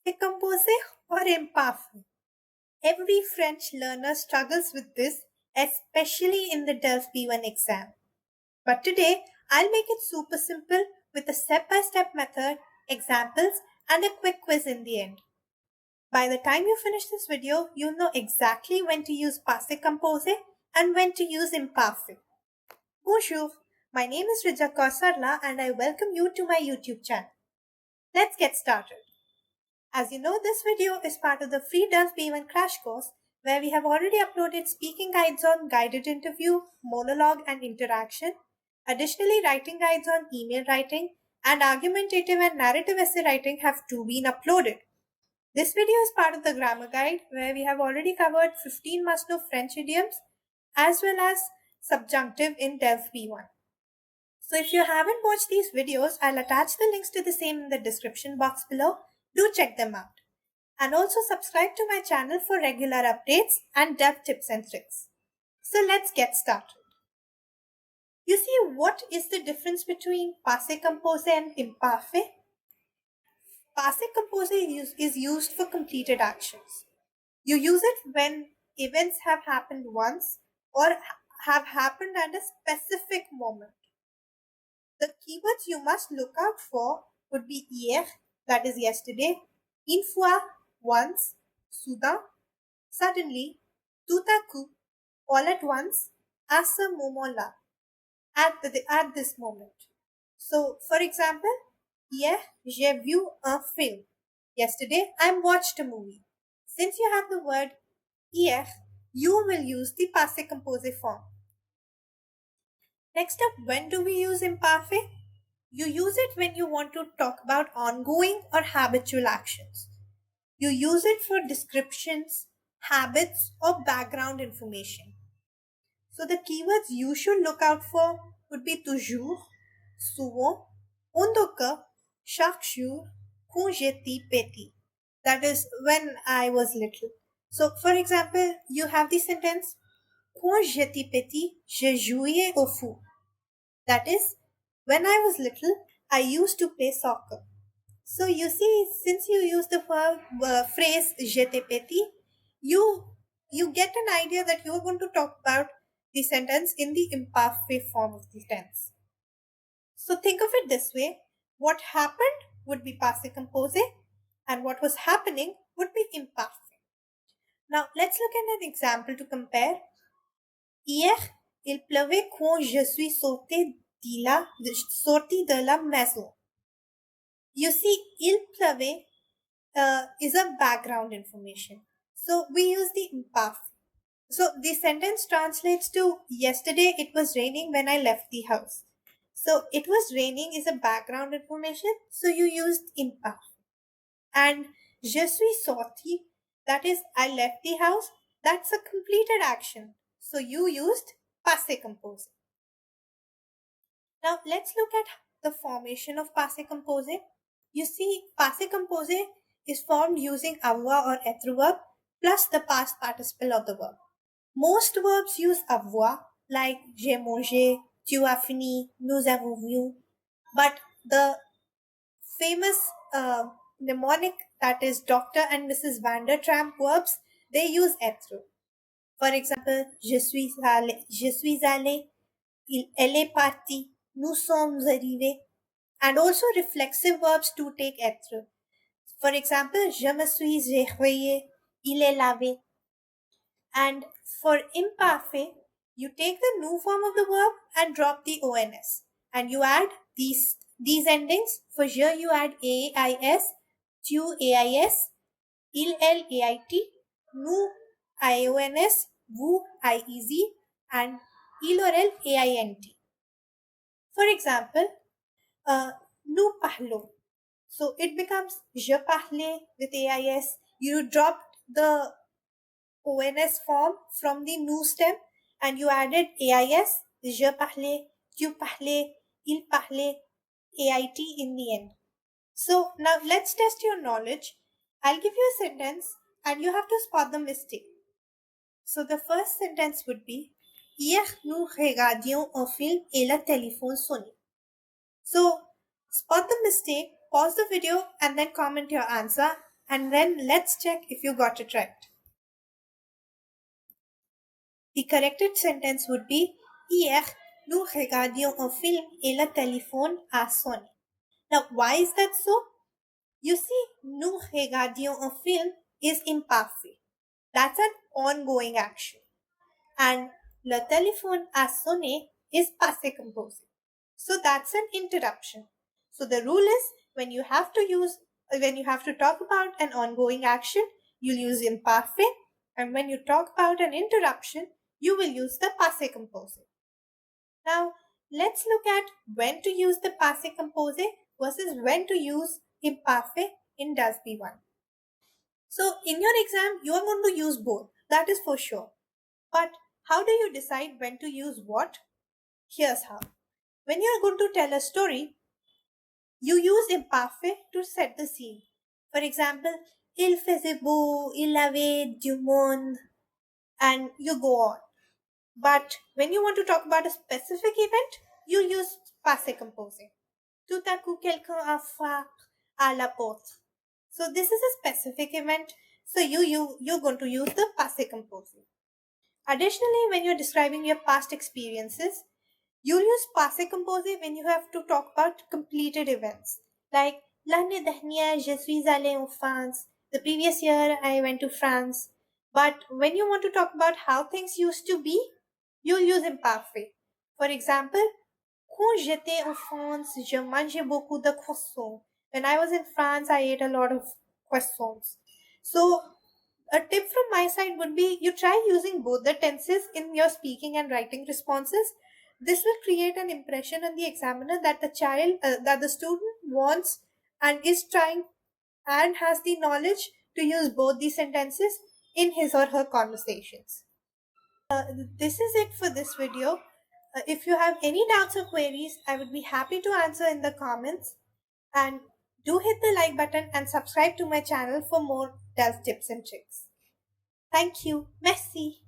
Décomposer or imparfait? Every French learner struggles with this, especially in the DELF B1 exam. But today, I'll make it super simple with a step-by-step method, examples, and a quick quiz in the end. By the time you finish this video, you'll know exactly when to use passé composé and when to use imparfait. Bonjour, my name is Rija Kausarla and I welcome you to my YouTube channel. Let's get started. As you know, this video is part of the free DELF B1 crash course where we have already uploaded speaking guides on guided interview, monologue and interaction. Additionally, writing guides on email writing and argumentative and narrative essay writing have too been uploaded. This video is part of the grammar guide where we have already covered 15 must-know French idioms as well as subjunctive in DELF B1. So if you haven't watched these videos, I'll attach the links to the same in the description box below. Do check them out. And also subscribe to my channel for regular updates and DELF tips and tricks. So let's get started. You see, what is the difference between passé composé and imparfait? Passé composé is used for completed actions. You use it when events have happened once or have happened at a specific moment. The keywords you must look out for would be hier, that is yesterday, une fois, once, soudain, suddenly, tout à coup, all at once, à ce moment-là, at this moment. So, for example, hier, j'ai vu un film. Yesterday, I watched a movie. Since you have the word hier, you will use the passé composé form. Next up, when do we use imparfait? You use it when you want to talk about ongoing or habitual actions. You use it for descriptions, habits, or background information. So the keywords you should look out for would be toujours, souvent, ondoka, chaque jour, quand j'étais petit. That is when I was little. So for example, you have the sentence quand j'étais petit, je jouais au foot. That is, when I was little, I used to play soccer. So you see, since you use the phrase j'étais petit, you get an idea that you're going to talk about the sentence in the imperfect form of the tense. So think of it this way: what happened would be passé composé, and what was happening would be imperfect. Now let's look at an example to compare. Hier, il pleuvait quand je suis sorti de la maison. You see, il pleuvait is a background information. So we use the imperfect. So the sentence translates to yesterday it was raining when I left the house. So it was raining is a background information. So you used imperfect. And je suis sorti, that is I left the house, that's a completed action. So you used passé composé. Now let's look at the formation of passé composé. You see, passé composé is formed using avoir or être verb plus the past participle of the verb. Most verbs use avoir, like j'ai mangé, tu as fini, nous avons vu. But the famous mnemonic, that is Dr. and Mrs. Vandertramp verbs, they use être. For example, je suis allé, elle est partie, nous sommes arrivés. And also reflexive verbs to take être. For example, je me suis réveillé, il est lavé. And for imparfait, you take the new form of the verb and drop the ons. And you add these endings. For je, you add ais, tu ais, il ait, nous ions, vous iez, and il or elle aint. For example, nous parlons. So it becomes je parlais with ais. You dropped the ONS form from the nous stem and you added AIS, je parlais, tu parlais, il parlait, AIT in the end. So now let's test your knowledge. I'll give you a sentence and you have to spot the mistake. So the first sentence would be hier nous regardions un film et le téléphone sonnait. So spot the mistake, pause the video and then comment your answer and then let's check if you got it right. The corrected sentence would be Hier, nous regardions un film et le téléphone a sonné. Now, why is that so? You see, nous regardions un film is imperfect. That's an ongoing action. And le téléphone a sonné is passé composé. So that's an interruption. So the rule is when you have to talk about an ongoing action, you'll use imperfect, and when you talk about an interruption, you will use the passé composé. Now, let's look at when to use the passé composé versus when to use imperfect in does be one. So, in your exam, you are going to use both. That is for sure. But how do you decide when to use what? Here's how. When you are going to tell a story, you use imperfect to set the scene. For example, il faisait beau, il avait du monde, and you go on. But when you want to talk about a specific event, you use passé composé. Tout à coup, quelqu'un a frappé à la porte. So this is a specific event. So you're going to use the passé composé. Additionally, when you're describing your past experiences, you'll use passé composé when you have to talk about completed events. Like, l'année dernière, je suis allé en France. The previous year, I went to France. But when you want to talk about how things used to be, you'll use imperfect. For example, quand j'étais en France, je mangeais beaucoup de croissants. When I was in France, I ate a lot of croissants. So, a tip from my side would be you try using both the tenses in your speaking and writing responses. This will create an impression on the examiner that that the student wants and is trying and has the knowledge to use both these sentences in his or her conversations. This is it for this video. If you have any doubts or queries, I would be happy to answer in the comments. And do hit the like button and subscribe to my channel for more DELF tips and tricks. Thank you. Merci.